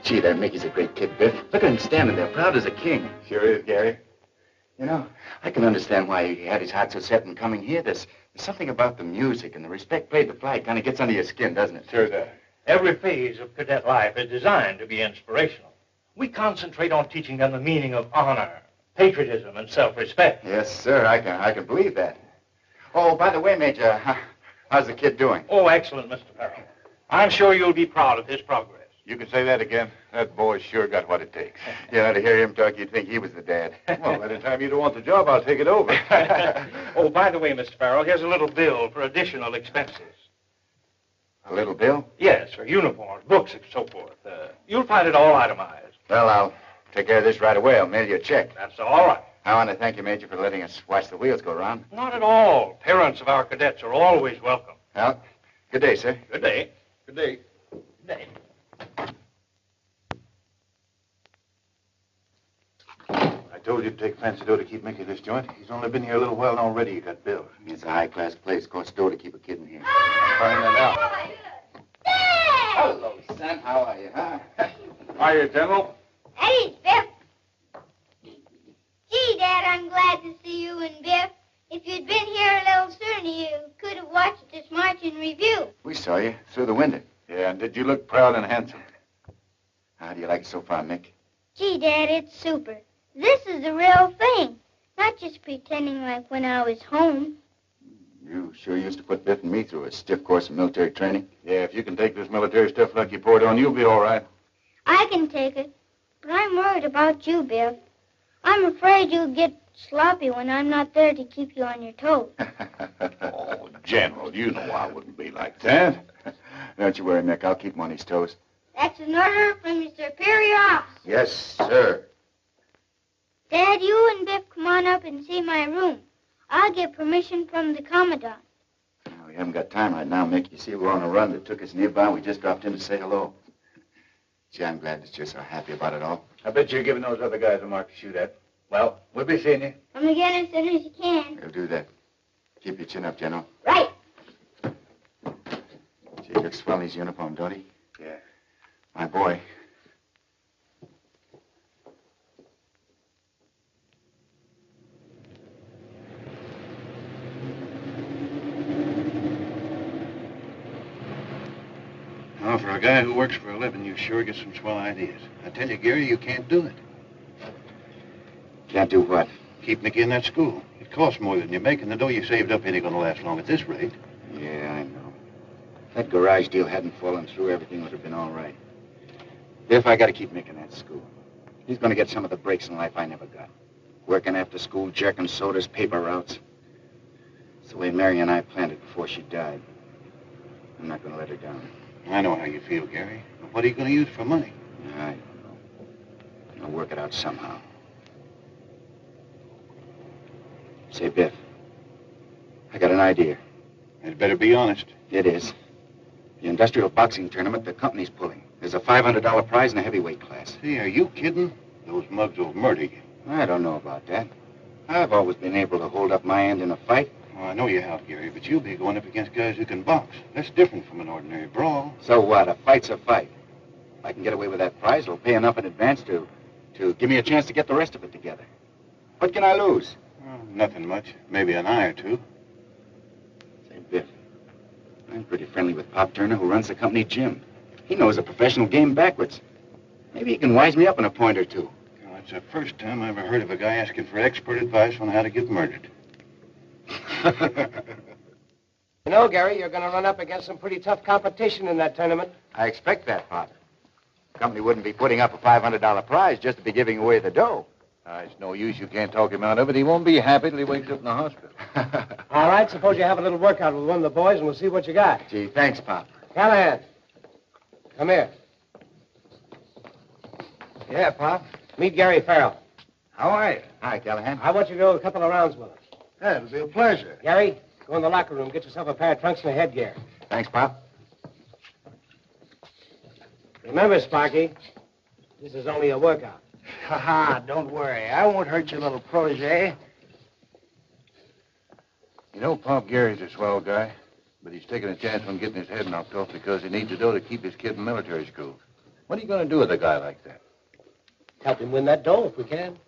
Gee, that Mickey's a great kid, Biff. Look at him standing there, proud as a king. Sure is, Gary. You know, I can understand why he had his heart so set in coming here. There's something about the music and the respect paid to flag kind of gets under your skin, doesn't it? Sure does. Every phase of cadet life is designed to be inspirational. We concentrate on teaching them the meaning of honor, patriotism, and self-respect. Yes, sir. I can believe that. Oh, by the way, Major, how's the kid doing? Oh, excellent, Mr. Farrell. I'm sure you'll be proud of his progress. You can say that again. That boy's sure got what it takes. Yeah, to hear him talk, you'd think he was the dad. Well, by the time you don't want the job, I'll take it over. Oh, by the way, Mr. Farrell, here's a little bill for additional expenses. A little bill? Yes, for uniforms, books, and so forth. You'll find it all itemized. Well, I'll take care of this right away. I'll mail you a check. That's all right. I want to thank you, Major, for letting us watch the wheels go round. Not at all. Parents of our cadets are always welcome. Well, good day, sir. Good day. Good day. Good day. I told you to take fancy dough to keep Mickey this joint. He's only been here a little while and already you got bills. It's a high-class place. Costs dough to keep a kid in here. Find that out. Dad! Hello, son. How are you, huh? Hiya, General. Eddie's Biff. Gee, Dad, I'm glad to see you and Biff. If you'd been here a little sooner, you could have watched this march in review. We saw you through the window. Yeah, and did you look proud and handsome? How do you like it so far, Mick? Gee, Dad, it's super. This is the real thing. Not just pretending like when I was home. You sure used to put Biff and me through a stiff course of military training. Yeah, if you can take this military stuff like you poured on, you'll be all right. I can take it. But I'm worried about you, Biff. I'm afraid you'll get sloppy when I'm not there to keep you on your toes. Oh, General, you know I wouldn't be like that. Don't you worry, Mick. I'll keep him on his toes. That's an order from your superior officer. Yes, sir. Dad, you and Biff come on up and see my room. I'll get permission from the Commandant. Well, we haven't got time right now, Mick. You see, we're on a run that took us nearby. We just dropped in to say hello. Gee, I'm glad that you're so happy about it all. I bet you're giving those other guys a mark to shoot at. Well, we'll be seeing you. Come again as soon as you can. We'll do that. Keep your chin up, General. Right. Gee, he looks swell in his uniform, don't he? Yeah. My boy. Well, for a guy who works for a living, you sure get some swell ideas. I tell you, Gary, you can't do it. Can't do what? Keep Mickey in that school. It costs more than you make, and the dough you saved up ain't gonna last long at this rate. Yeah, I know. If that garage deal hadn't fallen through, everything would have been all right. Biff, I gotta keep Mick in that school. He's gonna get some of the breaks in life I never got. Working after school, jerking sodas, paper routes. It's the way Mary and I planned it before she died. I'm not gonna let her down. I know how you feel, Gary. But what are you gonna use for money? I don't know. I'll work it out somehow. Say, Biff, I got an idea. I'd better be honest. It is. The industrial boxing tournament the company's pulling. There's a $500 prize in the heavyweight class. See, are you kidding? Those mugs will murder you. I don't know about that. I've always been able to hold up my end in a fight. Well, I know you have, Gary, but you'll be going up against guys who can box. That's different from an ordinary brawl. So what? A fight's a fight. If I can get away with that prize, it'll pay enough in advance to give me a chance to get the rest of it together. What can I lose? Well, nothing much. Maybe an eye or two. Say, Biff, I'm pretty friendly with Pop Turner, who runs the company gym. He knows a professional game backwards. Maybe he can wise me up in a point or two. Well, it's the first time I ever heard of a guy asking for expert advice on how to get murdered. You know, Gary, you're going to run up against some pretty tough competition in that tournament. I expect that, Pop. The company wouldn't be putting up a $500 prize just to be giving away the dough. It's no use. You can't talk him out of it. He won't be happy till he wakes up in the hospital. All right, suppose you have a little workout with one of the boys, and we'll see what you got. Gee, thanks, Pop. Callahan, come here. Yeah, Pop. Meet Gary Farrell. How are you? Hi, Callahan. I want you to go a couple of rounds with us. Yeah, it'll be a pleasure. Gary, go in the locker room, get yourself a pair of trunks and a headgear. Thanks, Pop. Remember, Sparky, this is only a workout. Ha-ha, don't worry. I won't hurt your little protege. You know, Pop Gary's a swell guy, but he's taking a chance on getting his head knocked off because he needs the dough to keep his kid in military school. What are you going to do with a guy like that? Help him win that dough if we can.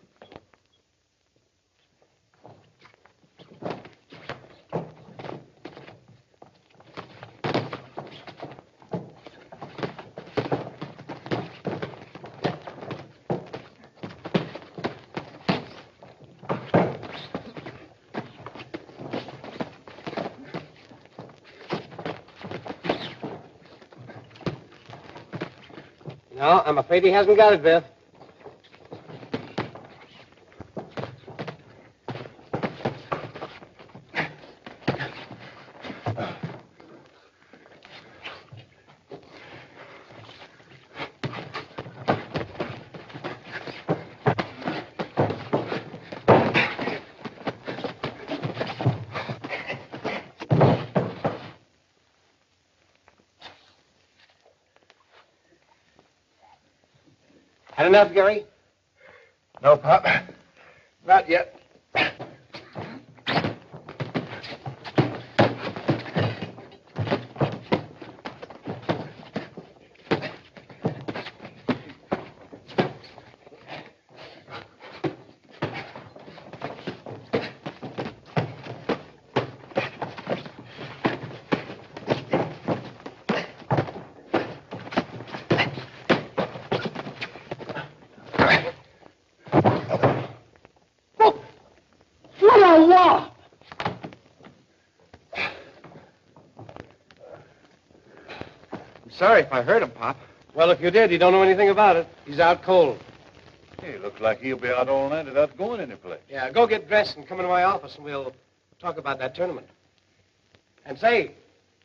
No, I'm afraid he hasn't got it, Biff. Had enough, Gary? No, Pop. Not yet. Sorry if I hurt him, Pop. Well, if you did, you don't know anything about it. He's out cold. Hey, looks like he'll be out all night without going anyplace. Yeah, go get dressed and come into my office, and we'll talk about that tournament. And say,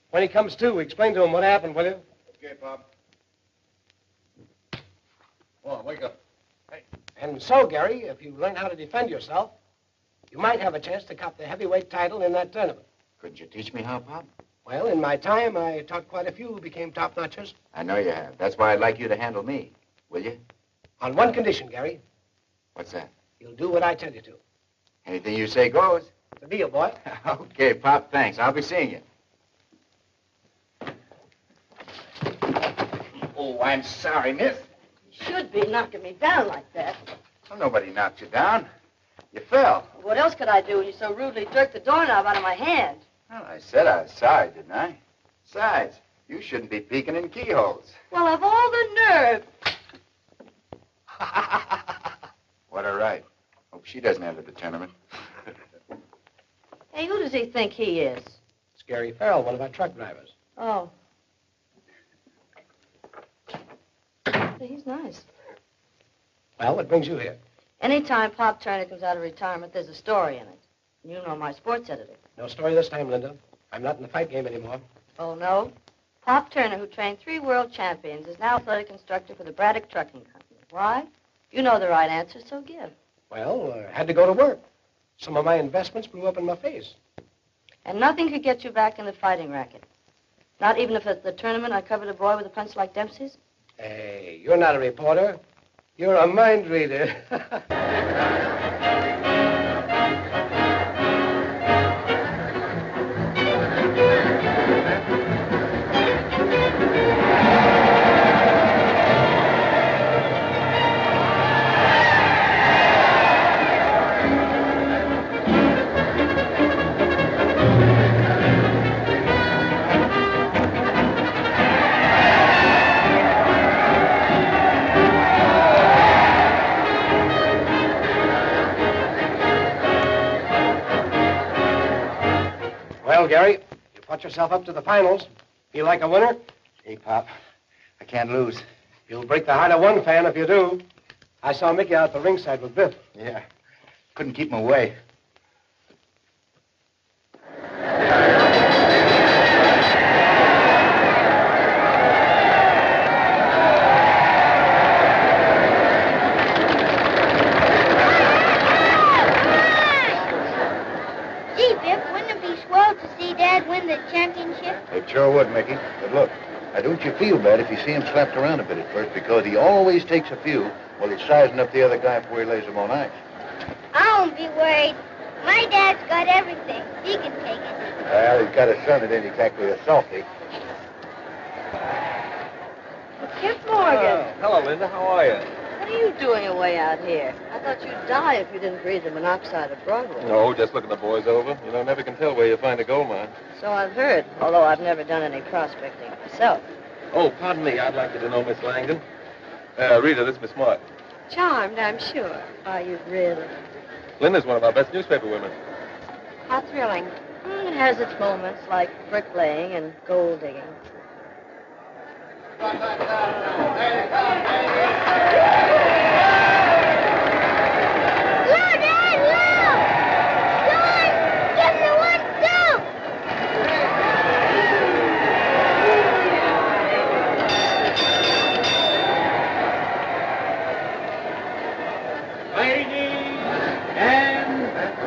when he comes to, explain to him what happened, will you? Okay, Pop. Come on, wake up. And so, Gary, if you learn how to defend yourself, you might have a chance to cop the heavyweight title in that tournament. Couldn't you teach me how, Pop? Well, in my time, I taught quite a few who became top-notchers. I know you have. That's why I'd like you to handle me. Will you? On one condition, Gary. What's that? You'll do what I tell you to. Anything you say goes. It's a deal, boy. Okay, Pop, thanks. I'll be seeing you. Oh, I'm sorry, miss. Should be knocking me down like that. Well, nobody knocked you down. You fell. What else could I do when you so rudely jerked the doorknob out of my hand? Well, I said I was sorry, didn't I? Besides, you shouldn't be peeking in keyholes. Well, of all the nerve. What a right. Hope she doesn't enter the tournament. Hey, who does he think he is? It's Gary Farrell, one of our truck drivers. Oh. He's nice. Well, what brings you here? Anytime Pop Turner comes out of retirement, there's a story in it. You know my sports editor. No story this time, Linda. I'm not in the fight game anymore. Oh, no? Pop Turner, who trained 3 world champions, is now athletic instructor for the Braddock Trucking Company. Why? You know the right answer, so give. Well, I had to go to work. Some of my investments blew up in my face. And nothing could get you back in the fighting racket. Not even if at the tournament I covered a boy with a punch like Dempsey's? Hey, you're not a reporter. You're a mind reader. Well, Gary, you fought yourself up to the finals. Feel like a winner? Hey, Pop, I can't lose. You'll break the heart of one fan if you do. I saw Mickey out at the ringside with Biff. Yeah. Couldn't keep him away. Gee, Biff, wouldn't it be swell to see Dad win the championship? It sure would, Mickey. But look, now don't you feel bad if you see him slapped around a bit at first, because he always takes a few while he's sizing up the other guy before he lays him on ice. I won't be worried. My dad's got everything. He can take it. Well, he's got a son that ain't exactly a softy. Kip Morgan. Hello, Linda. How are you? What are you doing away out here? I thought you'd die if you didn't breathe the monoxide of Broadway. No, just looking the boys over. You know, never can tell where you find a gold mine. So I've heard, although I've never done any prospecting myself. Oh, pardon me. I'd like you to know Miss Langdon. Rita, this is Miss Smart. Charmed, I'm sure. Are you really? Linda's one of our best newspaper women. How thrilling. It has its moments, like bricklaying and gold digging.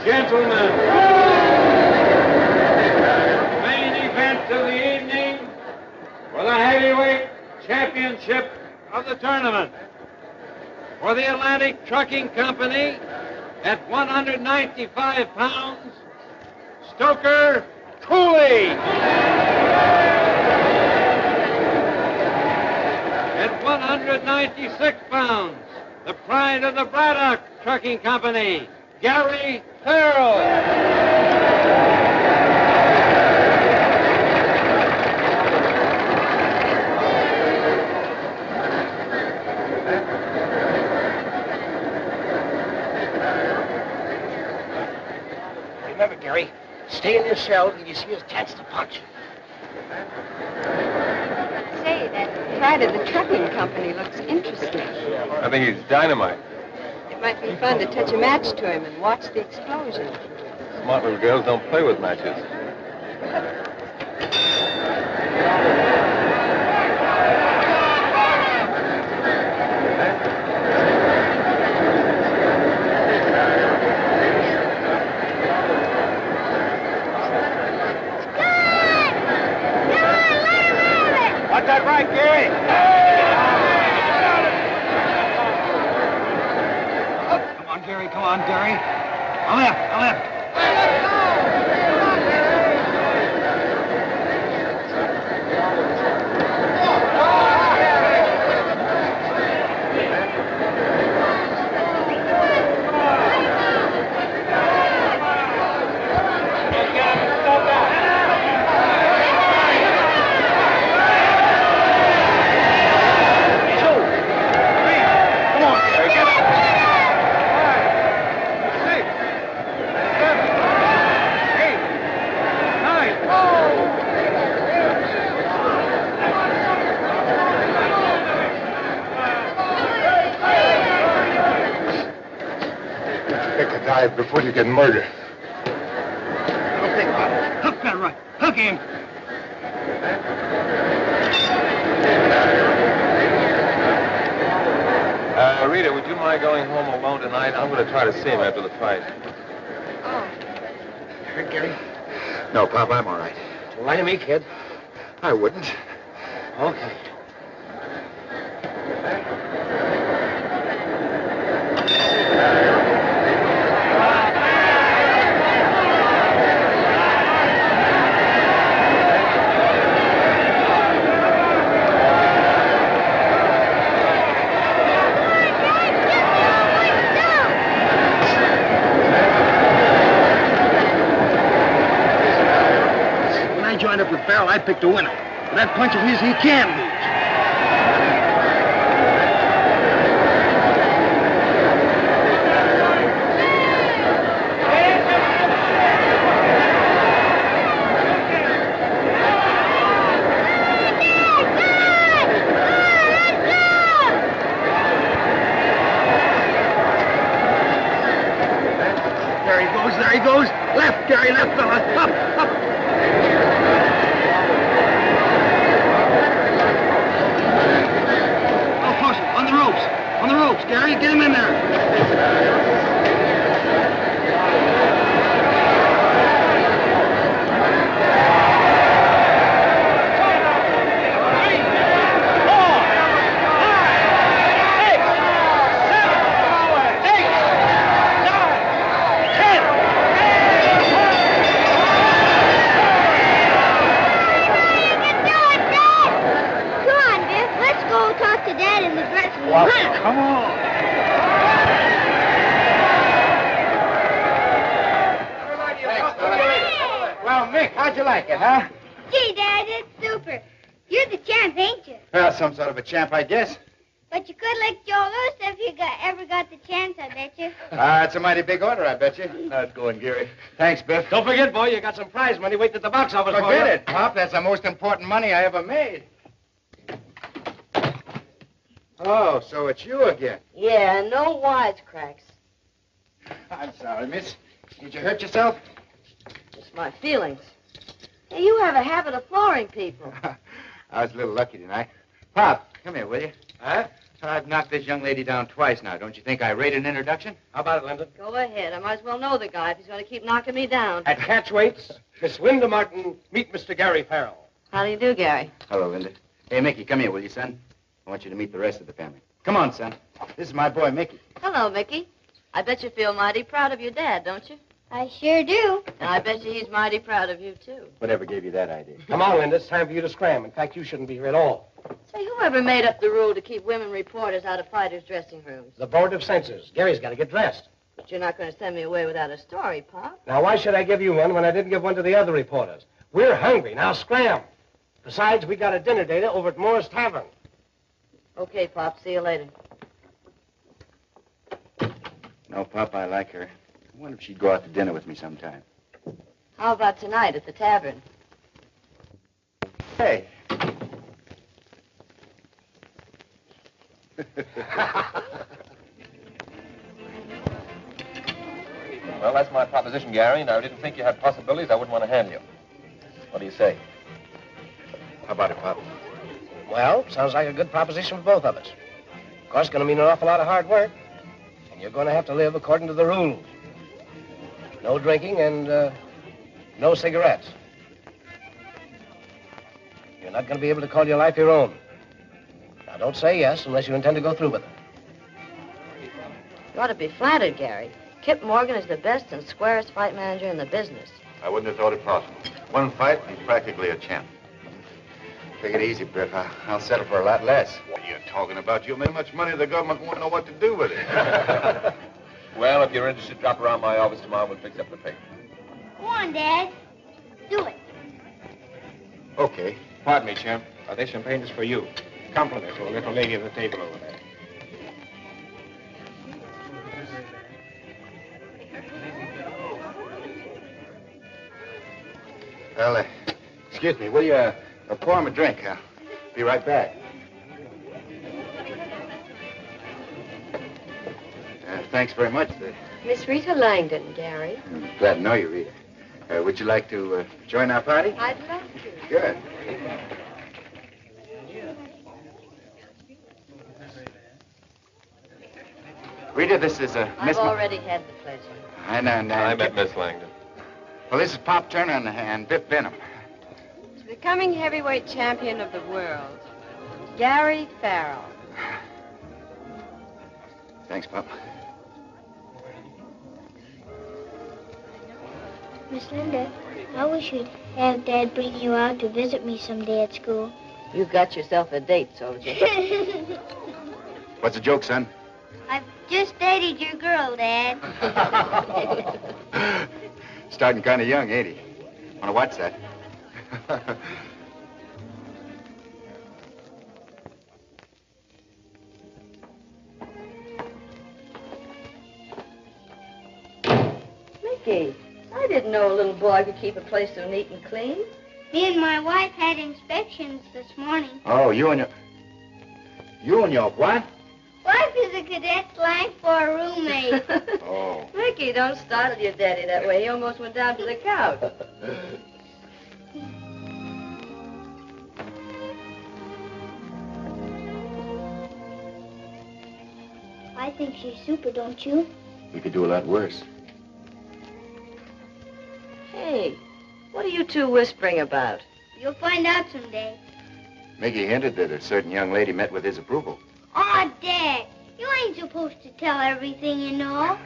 Gentlemen, main event of the evening for the heavyweight championship of the tournament. For the Atlantic Trucking Company at 195 pounds, Stoker Cooley. At 196 pounds, the pride of the Braddock Trucking Company, Gary Farrell. Remember, Gary, stay in your cell till you see us chance to punch. Say, that pride of the trucking company looks interesting. I think he's dynamite. It might be fun to touch a match to him and watch the explosion. Smart little girls don't play with matches. What's that right, Gary? Gary, come on, Gary. A left. Before you get murdered. Don't think about it. Hook that right. Hook him. Rita, would you mind going home alone tonight? I'm going to try to see him after the fight. Oh. Hurt, Gary? No, Pop, I'm all right. Lie to me, kid. I wouldn't. Okay. Joined up with Farrell, I picked a winner. With that punch of his, he can lose. There he goes. Left, Gary, left, fella. Up. On the ropes, Gary. Get him in there. Come on, Biff. Let's go to Dad in the dressing room. Well, Huh? come on. Well, Mick, how'd you like it, huh? Gee, Dad, it's super. You're the champ, ain't you? Well, some sort of a champ, I guess. But you could lick Joe loose if you ever got the chance, I bet you. It's a mighty big order, I bet you. How's it going, Gary? Thanks, Biff. Don't forget, boy, you got some prize money waiting at the box office for you. Forget it, Pop. That's the most important money I ever made. Oh, so it's you again. Yeah, no wisecracks. I'm sorry, miss. Did you hurt yourself? It's my feelings. Hey, you have a habit of flooring people. I was a little lucky tonight. Pop, come here, will you? Huh? I've knocked this young lady down twice now. Don't you think I rate an introduction? How about it, Linda? Go ahead. I might as well know the guy if he's going to keep knocking me down. At Catchwaits, Miss Linda Martin, meet Mr. Gary Farrell. How do you do, Gary? Hello, Linda. Hey, Mickey, come here, will you, son? I want you to meet the rest of the family. Come on, son. This is my boy, Mickey. Hello, Mickey. I bet you feel mighty proud of your dad, don't you? I sure do. And I bet you he's mighty proud of you, too. Whatever gave you that idea? Come on, Linda. It's time for you to scram. In fact, you shouldn't be here at all. Say, whoever made up the rule to keep women reporters out of fighters' dressing rooms? The Board of Censors. Gary's got to get dressed. But you're not going to send me away without a story, Pop. Now, why should I give you one when I didn't give one to the other reporters? We're hungry. Now, scram. Besides, we got a dinner date over at Moore's Tavern. Okay, Pop. See you later. No, Pop, I like her. I wonder if she'd go out to dinner with me sometime. How about tonight at the tavern? Hey. Well, that's my proposition, Gary, and I didn't think you had possibilities I wouldn't want to hand you. What do you say? How about it, Pop? Well, sounds like a good proposition for both of us. Of course, going to mean an awful lot of hard work. And you're going to have to live according to the rules. No drinking and no cigarettes. You're not going to be able to call your life your own. Now, don't say yes unless you intend to go through with it. You ought to be flattered, Gary. Kip Morgan is the best and squarest fight manager in the business. I wouldn't have thought it possible. One fight, he's practically a champ. Take it easy, Biff. I'll settle for a lot less. What are you talking about? You'll make much money, the government won't know what to do with it. Well, if you're interested, drop around my office tomorrow. We'll fix up the paper. Go on, Dad. Do it. Okay. Pardon me, champ. This champagne is for you. Compliment to a little lady at the table over there. Well, excuse me, will you pour him a drink? I'll be right back. Thanks very much. Miss Rita Langdon, Gary. I'm glad to know you, Rita. Would you like to join our party? I'd love to. Good. Rita, this is Miss... I've already had the pleasure. I know. I met Miss Langdon. Well, this is Pop Turner and Biff Benham. To the coming heavyweight champion of the world, Gary Farrell. Thanks, Pop. Miss Linda, I wish you'd have Dad bring you out to visit me someday at school. You've got yourself a date, soldier. What's the joke, son? I've just dated your girl, Dad. Starting kind of young, ain't he? Want to watch that? Mickey, I didn't know a little boy could keep a place so neat and clean. Me and my wife had inspections this morning. Oh, you and your what? Wife is a cadet slang for a roommate. Oh. Mickey, don't startle your daddy that way. He almost went down to the couch. I think she's super, don't you? We could do a lot worse. Hey, what are you two whispering about? You'll find out someday. Mickey hinted that a certain young lady met with his approval. Aw, Dad, you ain't supposed to tell everything you know.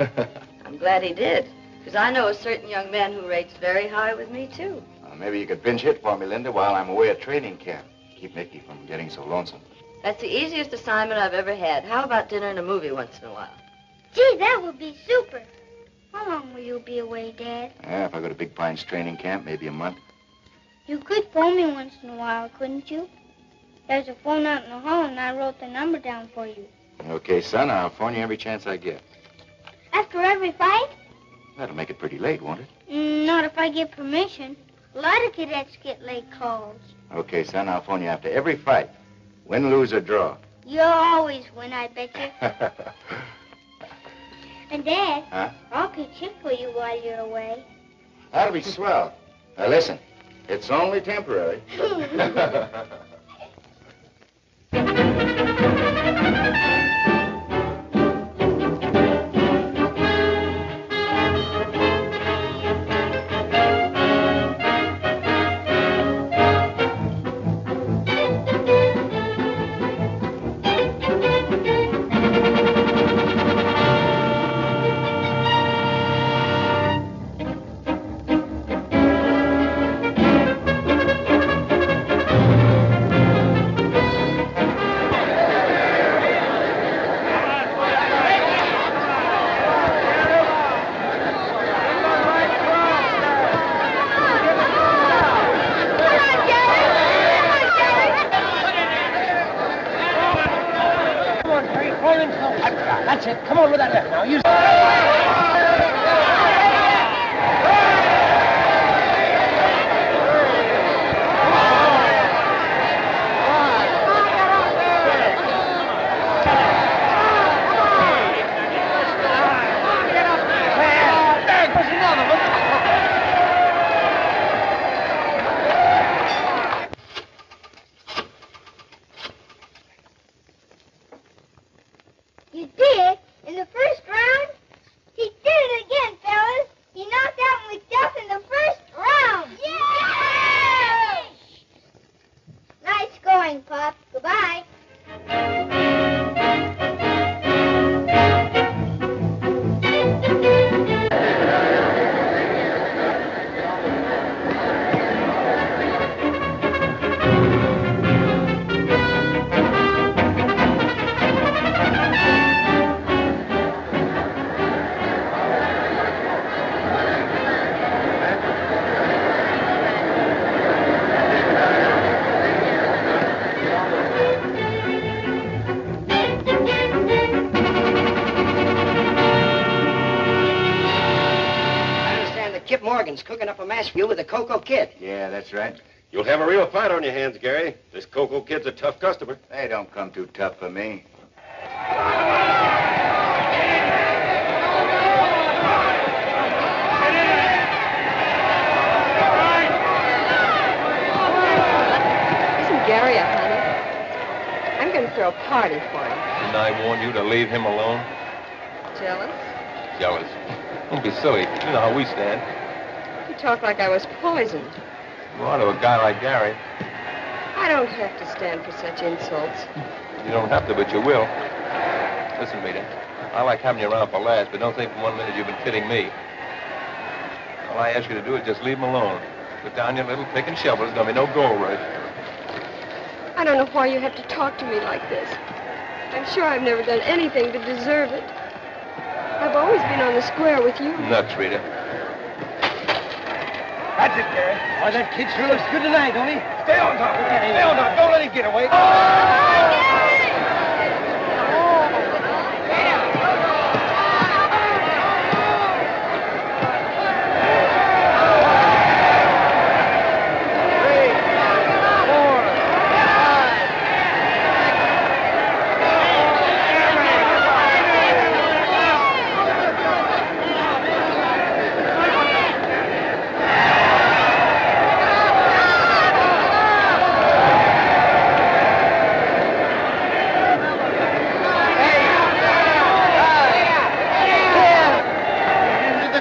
I'm glad he did, because I know a certain young man who rates very high with me, too. Maybe you could pinch hit for me, Linda, while I'm away at training camp. Keep Mickey from getting so lonesome. That's the easiest assignment I've ever had. How about dinner and a movie once in a while? Gee, that would be super. How long will you be away, Dad? If I go to Big Pine's training camp, maybe a month. You could phone me once in a while, couldn't you? There's a phone out in the hall, and I wrote the number down for you. Okay, son, I'll phone you every chance I get. After every fight? That'll make it pretty late, won't it? Not if I get permission. A lot of cadets get late calls. Okay, son, I'll phone you after every fight. Win, lose, or draw. You'll always win, I bet you. And, Dad, Huh? I'll pitch hit for you while you're away. That'll be swell. Now, listen, it's only temporary. That's it. Come on with that left now. You... You did? In the first round? He did it again, fellas. He knocked out McDuff in the first round. Yay! Nice going, Pop. Goodbye. Kip Morgan's cooking up a mash for you with a Cocoa Kid. Yeah, that's right. You'll have a real fight on your hands, Gary. This Cocoa Kid's a tough customer. They don't come too tough for me. Isn't Gary a honey? I'm going to throw a party for him. Didn't I warn you to leave him alone? Jealous? Jealous. Don't be silly. You know how we stand. You talk like I was poisoned. Well, to a guy like Gary, I don't have to stand for such insults. you don't have to, but you will. Listen, Rita, I like having you around for laughs, but don't think for 1 minute you've been kidding me. All I ask you to do is just leave him alone. Put down your little pick and shovel. There's going to be no gold rush. I don't know why you have to talk to me like this. I'm sure I've never done anything to deserve it. I've always been on the square with you. Nuts, Rita. That's it, Gary. Why, that kid sure looks good tonight, don't he? Stay on top of him. Stay on top. Don't let him get away.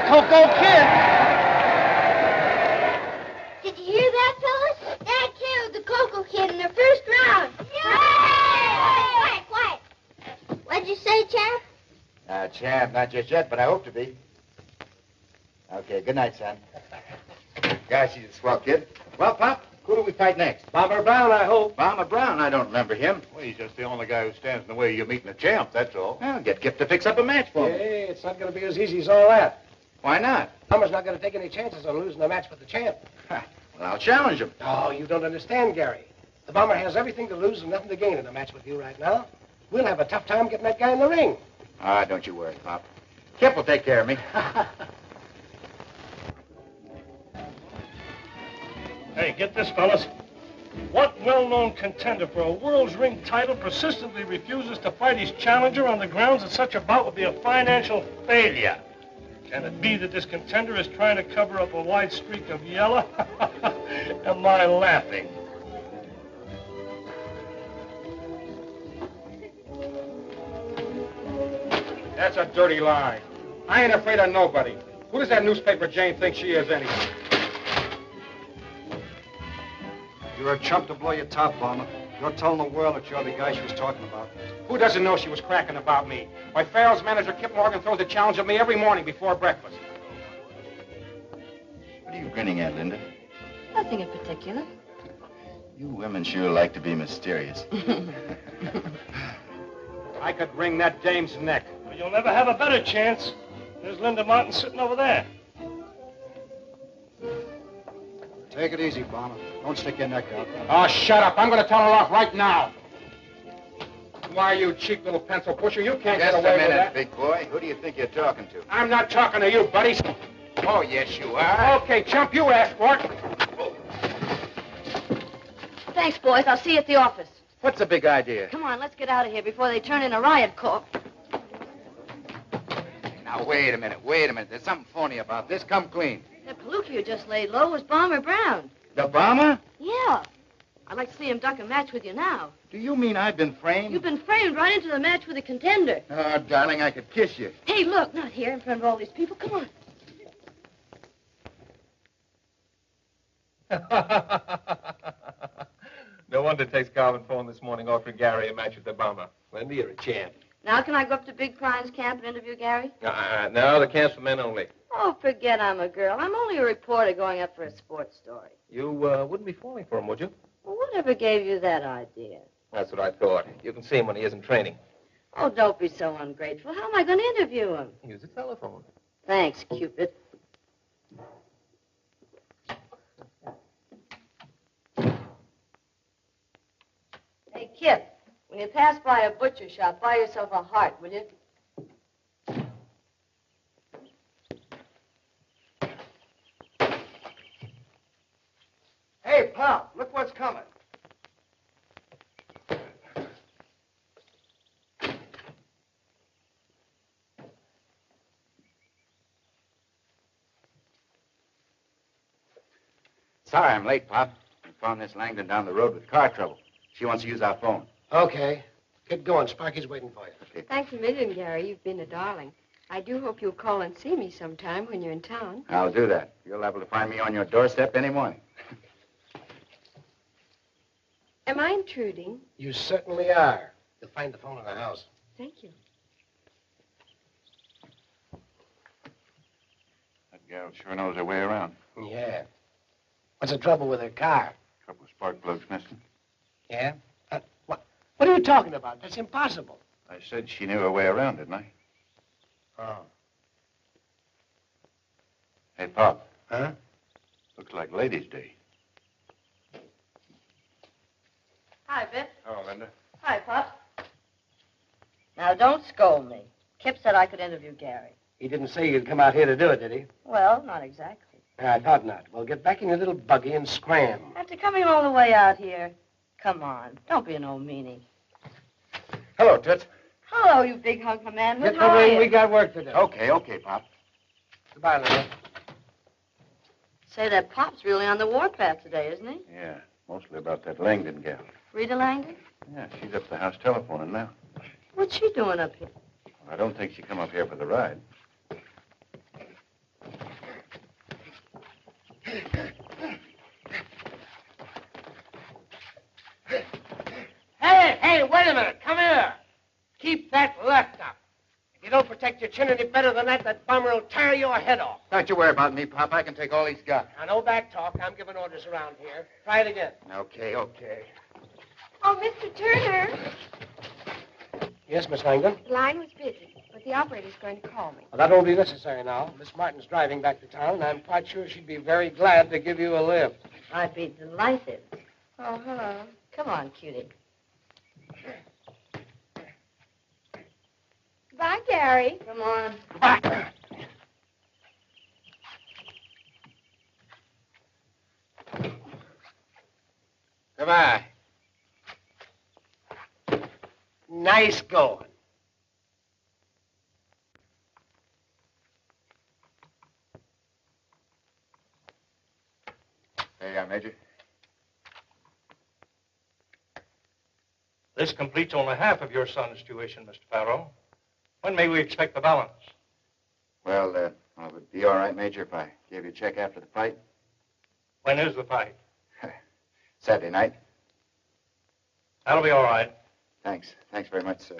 Cocoa Kid. Did you hear that, fellas? Dad killed the Cocoa Kid in the first round. Yay! Quiet. What'd you say, Champ? Champ, not just yet, but I hope to be. Okay, good night, son. Gosh, he's a swell kid. Well, Pop, Who do we fight next? Bomber Brown, I hope. Bomber Brown, I don't remember him. Well, he's just the only guy who stands in the way of you meeting a champ, that's all. Well, get Kip to fix up a match for me. Hey, it's not going to be as easy as all that. Why not? Bomber's not going to take any chances on losing a match with the champ. Well, I'll challenge him. Oh, you don't understand, Gary. The Bomber has everything to lose and nothing to gain in a match with you right now. We'll have a tough time getting that guy in the ring. Ah, don't you worry, Pop. Kip will take care of me. Hey, get this, fellas. What well-known contender for a world's ring title persistently refuses to fight his challenger on the grounds that such a bout would be a financial failure? Can it be that this contender is trying to cover up a wide streak of yellow? Am I laughing? That's a dirty lie. I ain't afraid of nobody. Who does that newspaper Jane think she is, anyway? You're a chump to blow your top, Bomber. You're telling the world that you're the guy she was talking about. Who doesn't know she was cracking about me? Why, Farrell's manager, Kip Morgan, throws a challenge at me every morning before breakfast. What are you grinning at, Linda? Nothing in particular. You women sure like to be mysterious. I could wring that dame's neck. Well, you'll never have a better chance. There's Linda Martin sitting over there. Take it easy, Bomber. Don't stick your neck out. Oh, shut up. I'm going to tell her off right now. Why, you cheap little pencil pusher, you can't Just get away a minute, with that. big boy. Who do you think you're talking to? I'm not talking to you, buddy. Oh, yes, you are. Okay, chump, you asked for it. Thanks, boys. I'll see you at the office. What's the big idea? Come on, let's get out of here before they turn in a riot call. Now, wait a minute. There's something phony about this. Come clean. That palooka you just laid low was Bomber Brown. The Bomber? Yeah. I'd like to see him duck a match with you now. Do you mean I've been framed? You've been framed right into the match with a contender. Oh, darling, I could kiss you. Hey, look, not here in front of all these people. Come on. No wonder Tex Garvin phoned this morning offering Gary a match with the Bomber. Linda, you're a champ. Now can I go up to Big Prime's camp and interview Gary? No, the camp's for men only. Oh, forget I'm a girl. I'm only a reporter going up for a sports story. You wouldn't be falling for him, would you? Well, whatever gave you that idea? That's what I thought. You can see him when he isn't training. Oh, don't be so ungrateful. How am I going to interview him? Use the telephone. Thanks, Cupid. Hey, Kip, when you pass by a butcher shop, buy yourself a heart, will you? Hey, Pop, look what's coming. Sorry I'm late, Pop. I found Miss Langdon down the road with car trouble. She wants to use our phone. Okay. Get going. Sparky's waiting for you. Okay. Thanks a million, Gary. You've been a darling. I do hope you'll call and see me sometime when you're in town. I'll do that. You'll be able to find me on your doorstep any morning. Am I intruding? You certainly are. You'll find the phone in the house. Thank you. That gal sure knows her way around. Yeah. What's the trouble with her car? Couple of spark plugs missing. Yeah? What are you talking about? That's impossible. I said she knew her way around, didn't I? Oh. Hey, Pop. Huh? Looks like Ladies' Day. Hi, Vic. Oh, Linda. Hi, Pop. Now, don't scold me. Kip said I could interview Gary. He didn't say you'd come out here to do it, did he? Well, not exactly. I thought not. Well, get back in your little buggy and scram. After coming all the way out here, come on. Don't be an old meanie. Hello, Toots. Hello, you big hunk of man. Get the ring. We got work to do. Okay, Pop. Goodbye, Linda. Say, that Pop's really on the warpath today, isn't he? Yeah, mostly about that Langdon gal. Rita Langdon? Yeah, she's up the house telephoning now. What's she doing up here? I don't think she come up here for the ride. Hey, wait a minute. Come here. Keep that left up. If you don't protect your chin any better than that bummer will tear your head off. Don't you worry about me, Pop. I can take all he's got. Now, no back talk. I'm giving orders around here. Try it again. Okay. Oh, Mr. Turner. Yes, Miss Langdon? The line was busy, but the operator's going to call me. Well, that won't be necessary now. Miss Martin's driving back to town, and I'm quite sure she'd be very glad to give you a lift. I'd be delighted. Oh, hello. Come on, cutie. Bye, Gary. Come on. Goodbye. Nice going. There you are, Major. This completes only half of your son's tuition, Mr. Farrow. When may we expect the balance? Well, it would be all right, Major, if I gave you a check after the fight. When is the fight? Saturday night. That'll be all right. Thanks. Thanks very much, sir.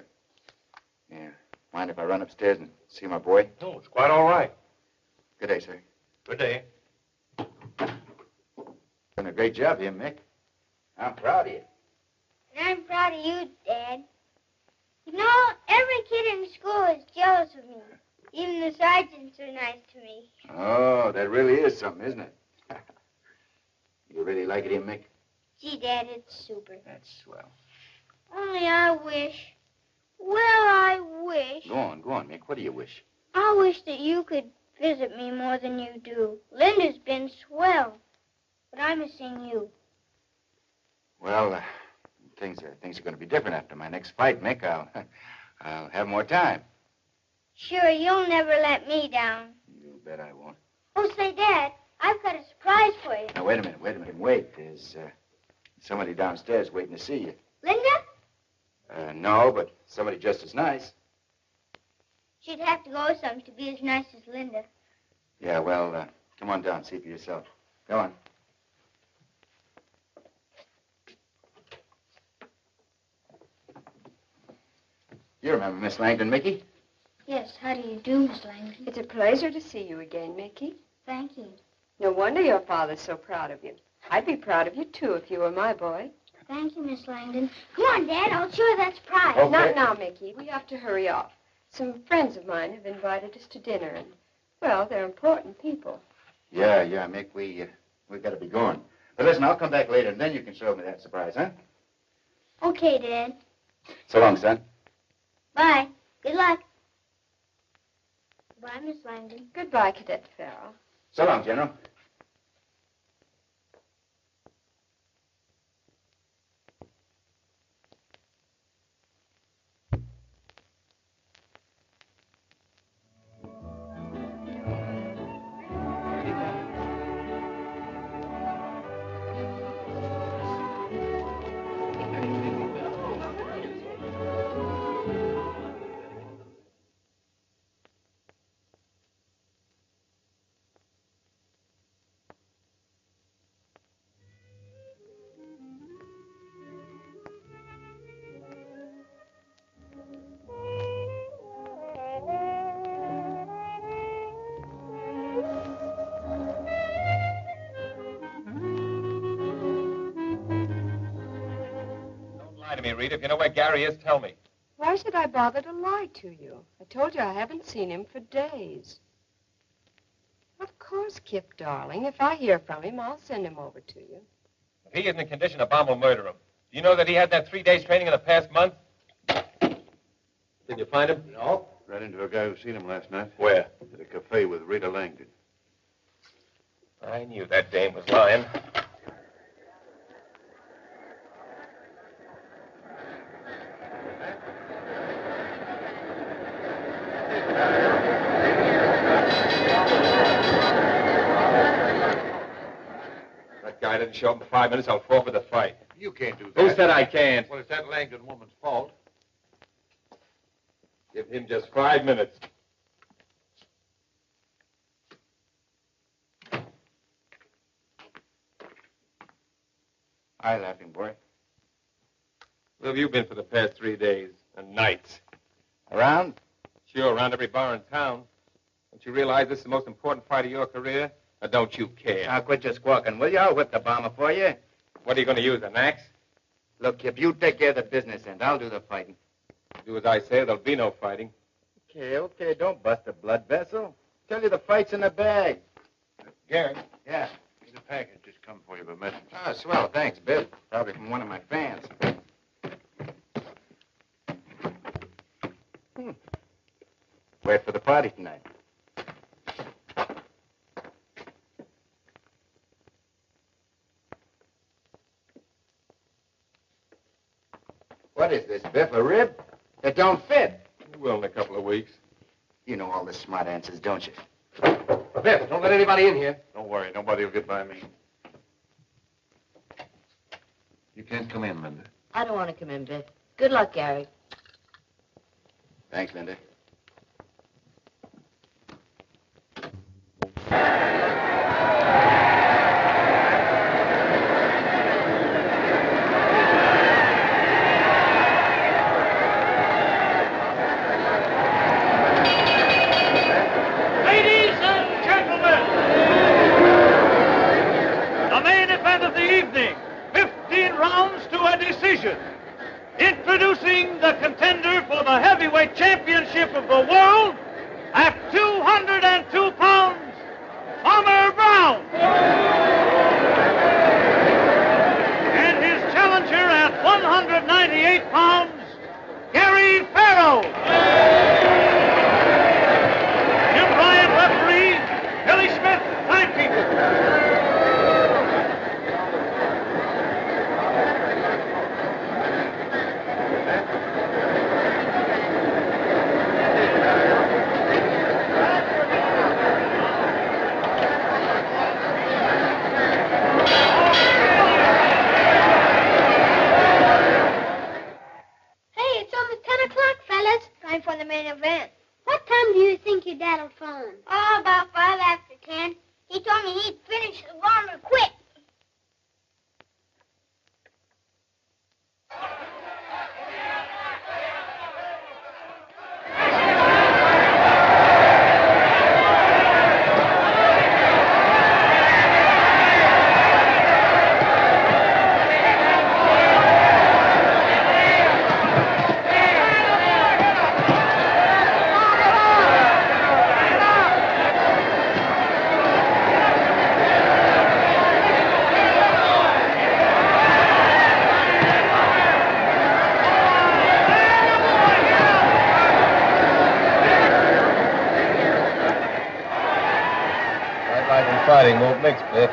Yeah. Mind if I run upstairs and see my boy? No, it's quite all right. Good day, sir. Good day. Done a great job here, Mick. I'm proud of you. And I'm proud of you, Dad. You know, every kid in school is jealous of me. Even the sergeants are nice to me. Oh, that really is something, isn't it? You really like it here, Mick? Gee, Dad, it's super. That's swell. Only I wish. Well, I wish. Go on, Mick. What do you wish? I wish that you could visit me more than you do. Linda's been swell, but I'm missing you. Well, things are going to be different after my next fight, Mick. I'll have more time. Sure, you'll never let me down. You bet I won't. Oh, say, Dad, I've got a surprise for you. Now, wait a minute. Wait. There's somebody downstairs waiting to see you. Linda? No, but somebody just as nice. She'd have to go some to be as nice as Linda. Yeah, well, come on down, see for yourself. Go on. You remember Miss Langdon, Mickey? Yes, how do you do, Miss Langdon? It's a pleasure to see you again, Mickey. Thank you. No wonder your father's so proud of you. I'd be proud of you, too, if you were my boy. Thank you, Miss Langdon. Come on, Dad. I'll show you that surprise. Okay. Not now, Mickey. We have to hurry off. Some friends of mine have invited us to dinner, and, well, they're important people. Yeah, Mick, we got to be going. But listen, I'll come back later, and then you can show me that surprise, huh? Okay, Dad. So long, son. Bye. Good luck. Bye, Miss Langdon. Goodbye, Cadet Farrell. So long, General. To me, Rita. If you know where Gary is, tell me. Why should I bother to lie to you? I told you I haven't seen him for days. Of course, Kip, darling. If I hear from him, I'll send him over to you. If he isn't in condition, a bomb will murder him. Do you know that he had that 3 days training in the past month? Did you find him? No. Ran into a guy who seen him last night. Where? At a cafe with Rita Langdon. I knew that dame was lying. That guy doesn't show up in 5 minutes, I'll forfeit the fight. You can't do that. Who said I can't? Well, it's that Langdon woman's fault. Give him just 5 minutes. Hi, laughing boy. Where have you been for the past 3 days and nights? Around? Sure, around every bar in town. Don't you realize this is the most important fight of your career? Or don't you care? Now, quit your squawking, will you? I'll whip the bomber for you. What are you going to use, an axe? Look, Kip, you take care of the business end. I'll do the fighting. Do as I say, there'll be no fighting. Okay, don't bust a blood vessel. Tell you the fight's in the bag. Gary, Yeah. there's a package just come for you, a message. Ah, swell. Thanks, Bill. Probably from one of my fans. Wait for the party tonight. What is this, Biff, a rib? It don't fit. It will in a couple of weeks. You know all the smart answers, don't you? Biff, don't let anybody in here. Don't worry, nobody will get by me. You can't come in, Linda. I don't want to come in, Biff. Good luck, Gary. Thanks, Linda. Ladies and gentlemen, the main event of the evening, 15 rounds to a decision. Introducing the contender for the heavyweight championship of the world at 202 pounds, Farmer Brown. And his challenger at 198 pounds, Gary Farrow. Jim Bryant, referee, Billy Smith, timekeeper. Hey, it's almost 10 o'clock, fellas. Time for the main event. What time do you think your dad'll phone? Oh, about 5 after 10. He told me he'd finish the farmer quick. Nightlife and fighting won't mix, Biff.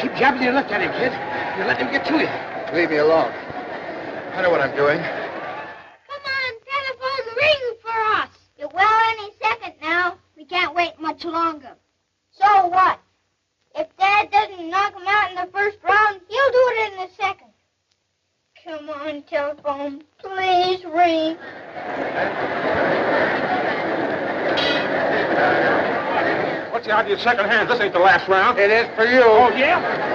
Keep jabbing your left at him, kid. You let him get to you. Leave me alone. I know what I'm doing. Come on, telephone ring for us. You're well any second now. We can't wait much longer. So what? If Dad doesn't knock him out in the first round, he'll do it in the second. Come on, telephone. Please ring. What's the idea of second hands? This ain't the last round. It is for you. Oh, yeah?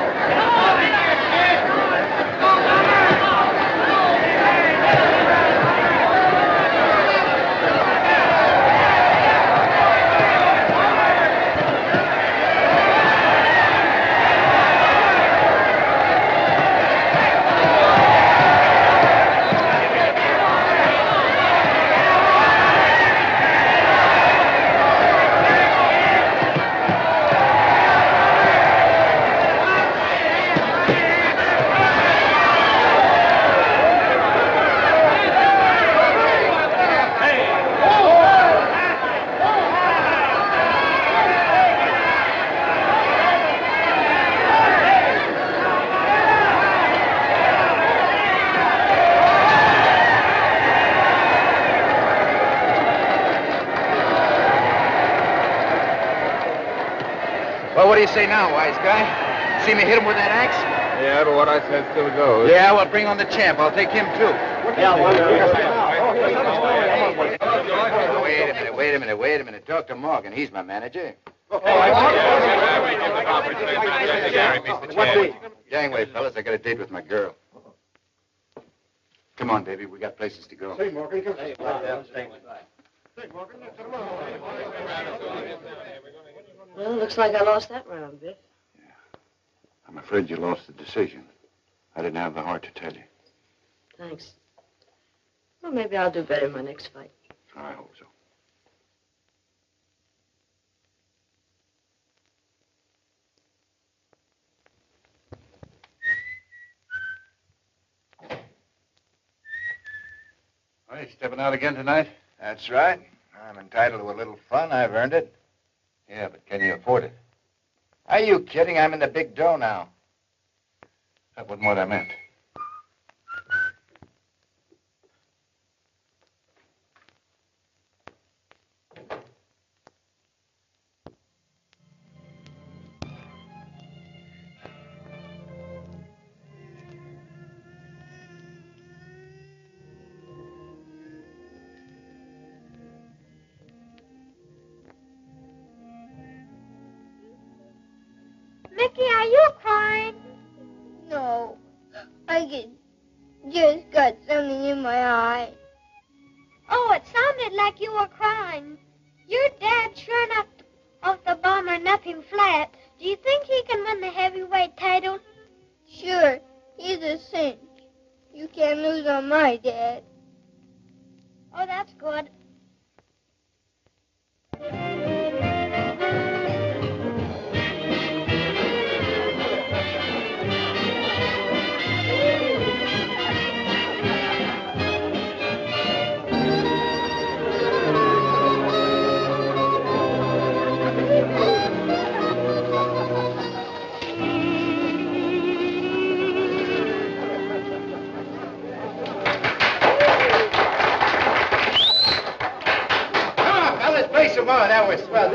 do you say now, wise guy? See me hit him with that axe? Yeah, but what I said still goes. Yeah, well, bring on the champ. I'll take him, too. Wait a minute. Dr. Morgan, he's my manager. Gangway, fellas, I got a date with my girl. Come on, baby, we got places to go. Hey, Morgan. Well, looks like I lost that round, Biff. I'm afraid you lost the decision. I didn't have the heart to tell you. Thanks. Well, maybe I'll do better in my next fight. I hope so. Are you stepping out again tonight? That's right. I'm entitled to a little fun. I've earned it. Yeah, but can you afford it? Are you kidding? I'm in the big dough now. That wasn't what I meant. Mickey, are you crying? No. Just got something in my eye. Oh, it sounded like you were crying. Your dad sure knocked off the bomber nothing flat. Do you think he can win the heavyweight title? Sure. He's a cinch. You can't lose on my dad. Oh, that's good. Play some more. That was swell.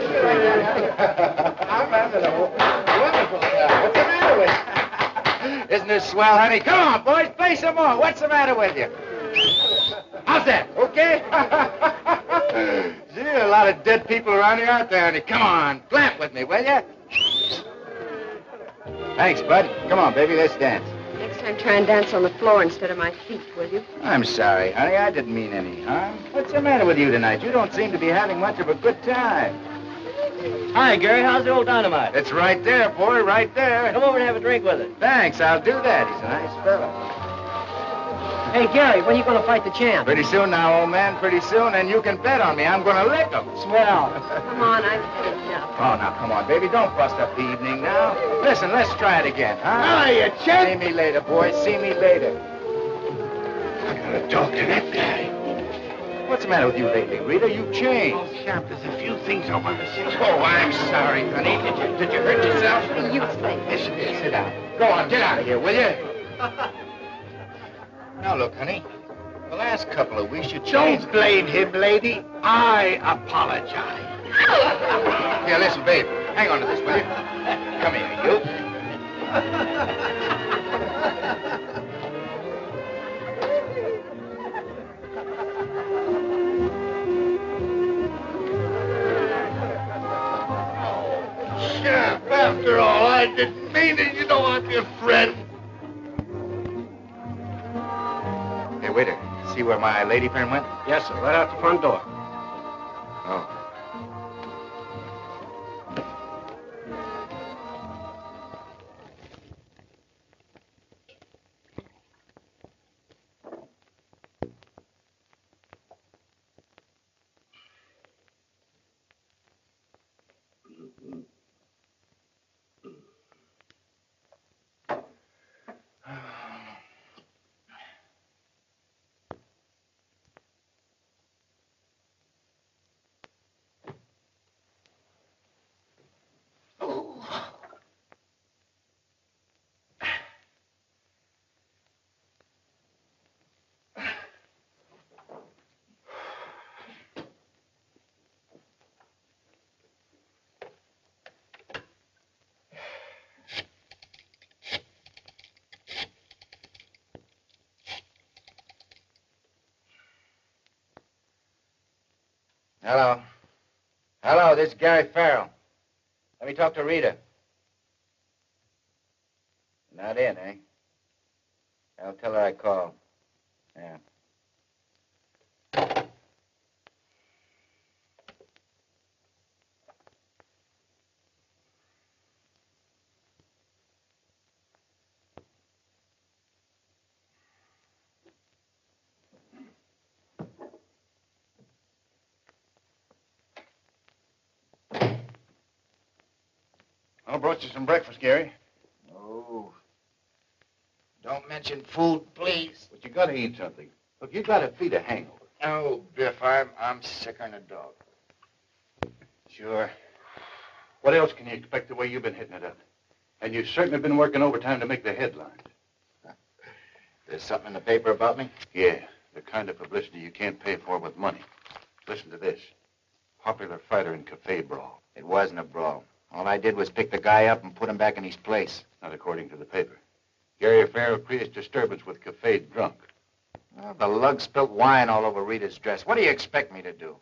I'm having a wonderful time. What's the matter with you? Isn't this swell, honey? Come on, boys. Play some more. What's the matter with you? How's that? Okay? Gee, a lot of dead people around here out there, honey. Come on. Clap with me, will you? Thanks, bud. Come on, baby. Let's dance. Next time, try and dance on the floor instead of my feet, will you? I'm sorry, honey. I didn't mean any harm. What's the matter with you tonight? You don't seem to be having much of a good time. Hi, Gary. How's the old dynamite? It's right there, boy, right there. Come over and have a drink with us. Thanks. I'll do that. He's a nice fella. Hey, Gary, when are you going to fight the champ? Pretty soon now, old man. Pretty soon, and you can bet on me. I'm going to lick him. Swell. Come on, I'm finished now. Oh, now, come on, baby. Don't bust up the evening now. Listen, let's try it again, huh? Ah, you champ. See me later, boys. See me later. I gotta talk to that guy. What's the matter with you lately, Rita? You've changed. Oh, champ, there's a few things I want to say. Oh, I'm sorry, honey. Did you hurt yourself? You say. Yes, you did. Sit down. Go on, get out of here, will you? Now, look, honey. The last couple of weeks you changed. Don't blame him, lady. I apologize. Here, listen, babe. Hang on to this, will you? Come here, you. Champ, after all, I didn't mean it. You know I'm your friend. Hey, waiter. See where my lady friend went? Yes, sir. Right out the front door. Oh. Hello. Hello, this is Gary Farrell. Let me talk to Rita. Not in, eh? I'll tell her I called. Yeah. I brought you some breakfast, Gary. Oh. Don't mention food, please. But you gotta eat something. Look, you gotta feed a hangover. Oh, Biff, I'm sicker than a dog. Sure. What else can you expect the way you've been hitting it up? And you've certainly been working overtime to make the headlines. There's something in the paper about me? Yeah, the kind of publicity you can't pay for with money. Listen to this. Popular fighter in cafe brawl. It wasn't a brawl. All I did was pick the guy up and put him back in his place. Not according to the paper. Gary Farrell creates disturbance with cafe drunk. Well, the lug spilt wine all over Rita's dress. What do you expect me to do?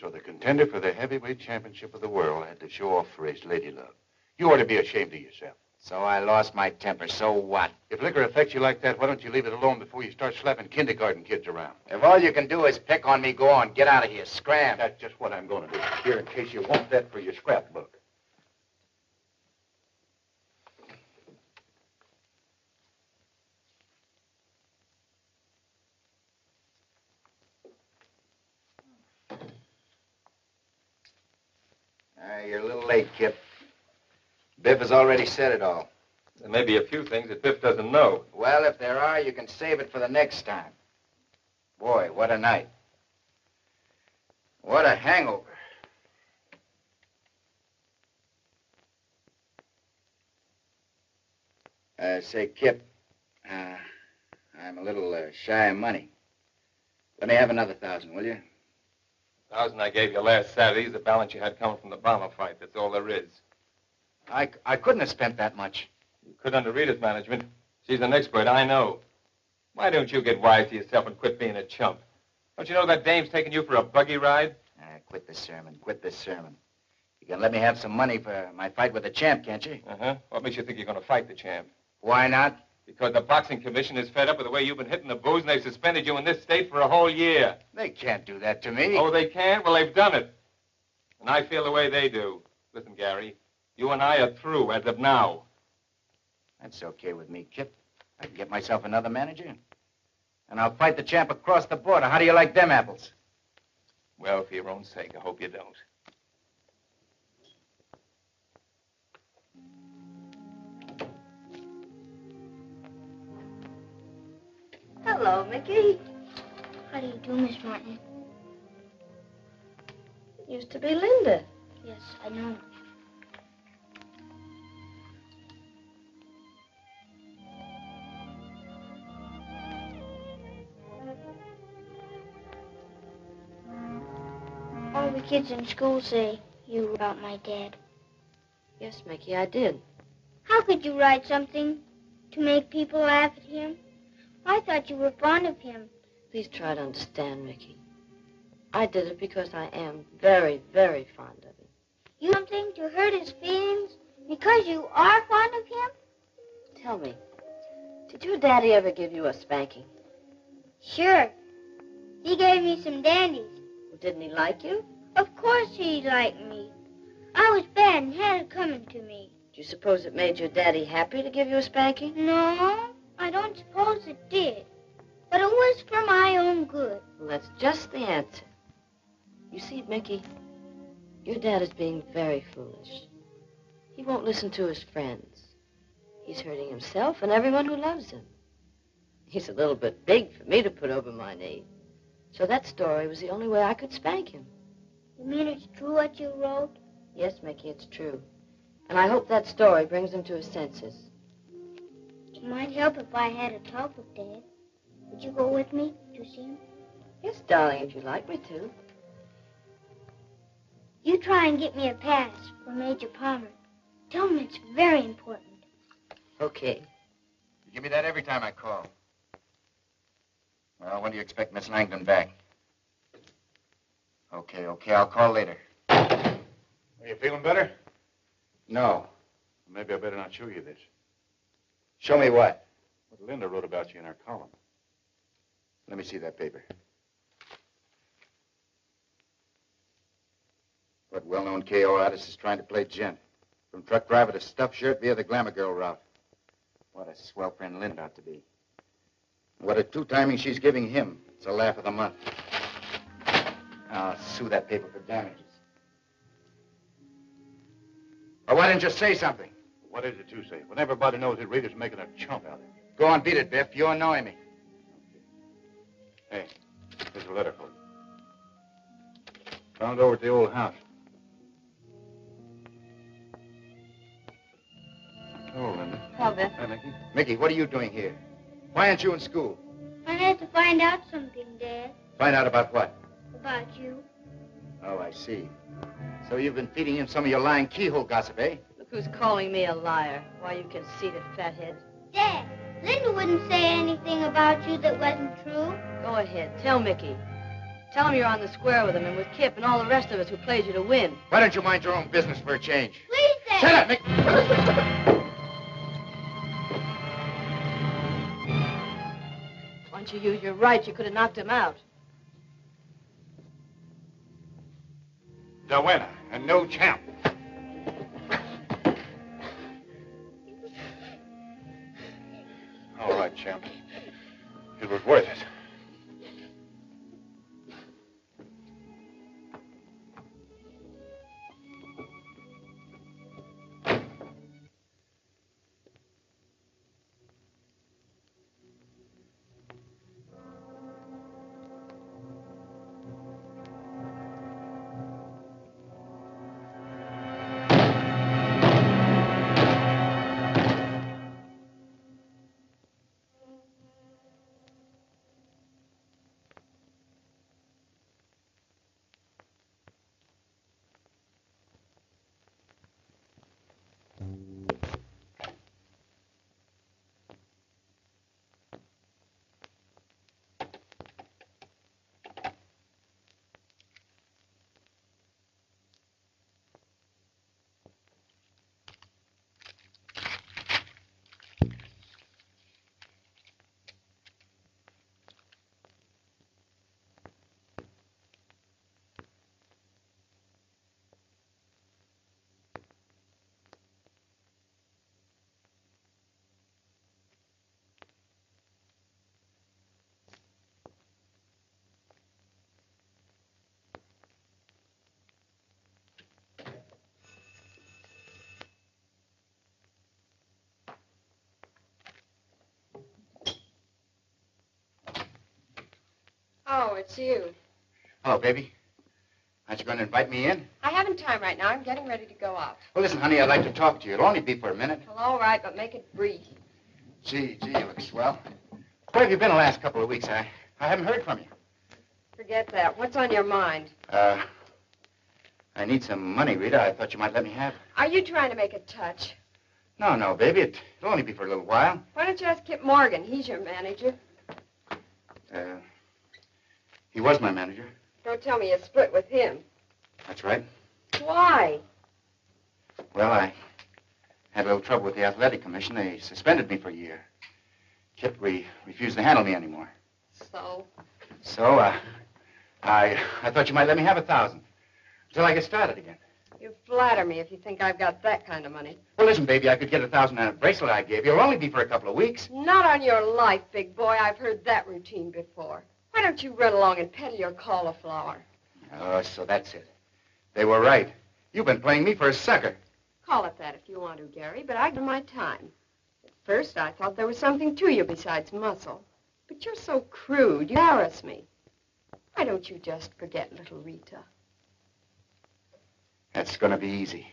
So the contender for the heavyweight championship of the world had to show off for his lady love. You ought to be ashamed of yourself. So I lost my temper. So what? If liquor affects you like that, why don't you leave it alone before you start slapping kindergarten kids around? If all you can do is pick on me, go on. Get out of here. Scram. That's just what I'm going to do. Here, in case you want that for your scrapbook. You're a little late, Kip. Biff has already said it all. There may be a few things that Biff doesn't know. Well, if there are, you can save it for the next time. Boy, what a night. What a hangover. Say, Kip, I'm a little shy of money. Let me have another 1,000, will you? 1,000 I gave you last Saturday is the balance you had coming from the bomber fight. That's all there is. I couldn't have spent that much. You could under Rita's management. She's an expert, I know. Why don't you get wise to yourself and quit being a chump? Don't you know that dame's taking you for a buggy ride? Quit this sermon. Quit this sermon. You can let me have some money for my fight with the champ, can't you? Uh-huh. What makes you think you're going to fight the champ? Why not? Because the boxing commission is fed up with the way you've been hitting the booze, and they've suspended you in this state for a whole year. They can't do that to me. Oh, they can't? Well, they've done it. And I feel the way they do. Listen, Gary, you and I are through as of now. That's okay with me, Kip. I can get myself another manager. And I'll fight the champ across the border. How do you like them apples? Well, for your own sake, I hope you don't. Hello, Mickey. How do you do, Miss Martin? It used to be Linda. Yes, I know. All the kids in school say you about my dad. Yes, Mickey, I did. How could you write something to make people laugh at him? I thought you were fond of him. Please try to understand, Mickey. I did it because I am very, very fond of him. You something to hurt his feelings because you are fond of him? Tell me, did your daddy ever give you a spanking? Sure. He gave me some dandies. Well, didn't he like you? Of course he liked me. I was bad and had it coming to me. Do you suppose it made your daddy happy to give you a spanking? No, I don't suppose it did. But it was for my own good. Well, that's just the answer. You see, Mickey, your dad is being very foolish. He won't listen to his friends. He's hurting himself and everyone who loves him. He's a little bit big for me to put over my knee. So that story was the only way I could spank him. You mean it's true what you wrote? Yes, Mickey, it's true. And I hope that story brings him to his senses. It might help if I had a talk with Dad. Would you go with me to see him? Yes, darling, if you'd like me to. You try and get me a pass for Major Palmer. Tell him it's very important. Okay. You give me that every time I call. Well, when do you expect Miss Langdon back? Okay, I'll call later. Are you feeling better? No. Maybe I better not show you this. Show me what? What Linda wrote about you in her column. Let me see that paper. What well-known KO artist is trying to play gent? From truck driver to stuffed shirt via the glamour girl route. What a swell friend Linda ought to be. What a two-timing she's giving him. It's a laugh of the month. I'll sue that paper for damages. Or why didn't you say something? What is it to say? When everybody knows the reader's making a chump out of it. Go on, beat it, Biff. You're annoying me. Hey, here's a letter for you. Found over at the old house. Hello, Linda. Hello, Biff. Hi, Mickey. Mickey, what are you doing here? Why aren't you in school? I had to find out something, Dad. Find out about what? About you. Oh, I see. So you've been feeding him some of your lying keyhole gossip, eh? Look who's calling me a liar. Why, you conceited fathead. Dad, Linda wouldn't say anything about you that wasn't true. Go ahead. Tell Mickey. Tell him you're on the square with him and with Kip and all the rest of us who played you to win. Why don't you mind your own business for a change? Please, Dad. Shut up, Mickey! Once you used your right, you could have knocked him out. The winner, and no champ. All right, champ. It was worth it. Oh, it's you. Hello, baby. Aren't you going to invite me in? I haven't time right now. I'm getting ready to go out. Well, listen, honey, I'd like to talk to you. It'll only be for a minute. Well, all right, but make it brief. Gee, you look swell. Where have you been the last couple of weeks? I haven't heard from you. Forget that. What's on your mind? I need some money, Rita. I thought you might let me have it. Are you trying to make a touch? No, baby. It'll only be for a little while. Why don't you ask Kip Morgan? He's your manager. He was my manager. Don't tell me you split with him. That's right. Why? Well, I had a little trouble with the athletic commission. They suspended me for a year. Kip refused to handle me anymore. So, I thought you might let me have 1,000 until I get started again. You flatter me if you think I've got that kind of money. Well, listen, baby, I could get 1,000 on a bracelet I gave you. It'll only be for a couple of weeks. Not on your life, big boy. I've heard that routine before. Why don't you run along and peddle your cauliflower? Oh, so that's it. They were right. You've been playing me for a sucker. Call it that if you want to, Gary, but I give my time. At first, I thought there was something to you besides muscle. But you're so crude. You embarrass me. Why don't you just forget little Rita? That's going to be easy.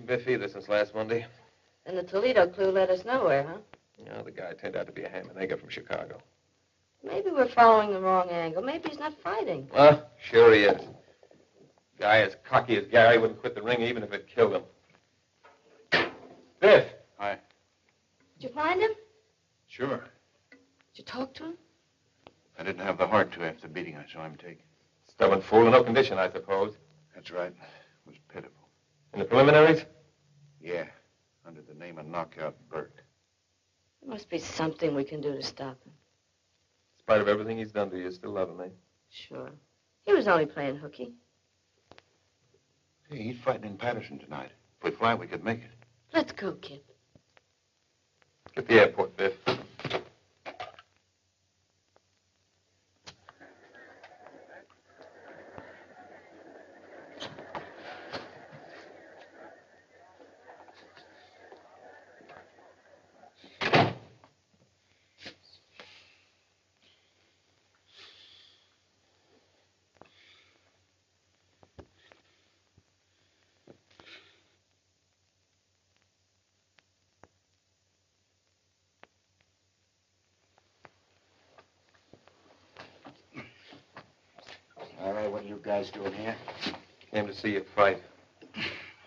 Biff either since last Monday. And the Toledo clue led us nowhere, huh? No, the guy turned out to be a ham and egger from Chicago. Maybe we're following the wrong angle. Maybe he's not fighting. Sure he is. Guy as cocky as Gary wouldn't quit the ring even if it killed him. Biff. Hi. Did you find him? Sure. Did you talk to him? I didn't have the heart to after the beating I saw him take. Stubborn fool in no condition, I suppose. That's right. It was pitiful. In the preliminaries? Yeah. Under the name of Knockout Bert. There must be something we can do to stop him. In spite of everything he's done to you, you still love him, eh? Sure. He was only playing hooky. Hey, he's fighting in Patterson tonight. If we fly, we could make it. Let's go, kid. Get the airport, Biff. All right, what are you guys doing here? Came to see you fight.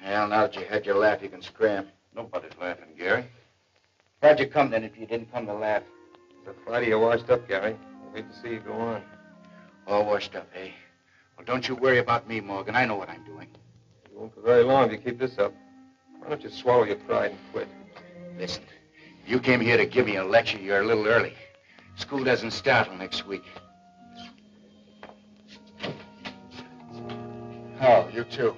Well, now that you had your laugh, you can scram. Nobody's laughing, Gary. Why'd you come then if you didn't come to laugh? The fighter you washed up, Gary. I hate to see you go on. All washed up, eh? Well, don't you worry about me, Morgan. I know what I'm doing. You won't for very long if you keep this up. Why don't you swallow your pride and quit? Listen, you came here to give me a lecture. You're a little early. School doesn't start till next week. Oh, you too.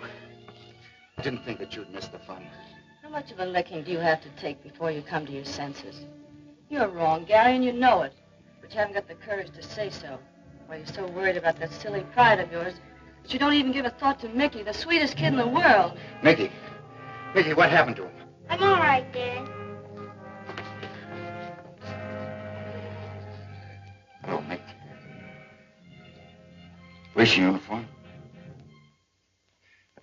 Didn't think that you'd miss the fun. How much of a licking do you have to take before you come to your senses? You're wrong, Gary, and you know it. But you haven't got the courage to say so. Or you're so worried about that silly pride of yours that you don't even give a thought to Mickey, the sweetest kid in the world. Mickey. Mickey, what happened to him? I'm all right, Dad. Hello, Mick. Where's your uniform?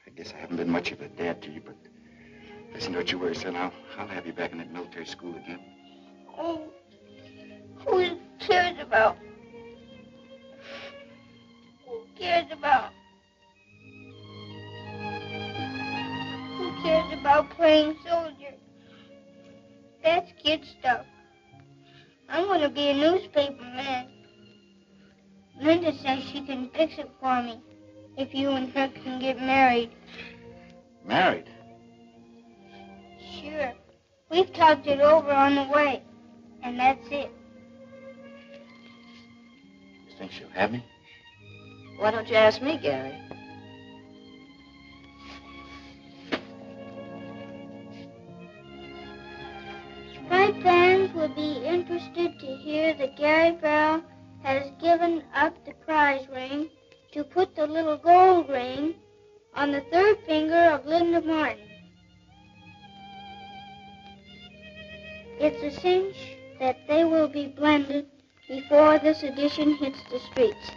I guess I haven't been much of a dad to you, but listen, don't you worry, son. I'll have you back in that military school again. Oh, who cares about? Who cares about? Who cares about playing soldier? That's kid stuff. I'm going to be a newspaper man. Linda says she can fix it for me if you and her can get married. Married? Sure. We've talked it over on the way, and that's it. You think she'll have me? Why don't you ask me, Gary? My fans would be interested to hear that Gary Brown has given up the prize ring to put the little gold ring on the third finger of Linda Martin. It's a cinch that they will be blended before this edition hits the streets.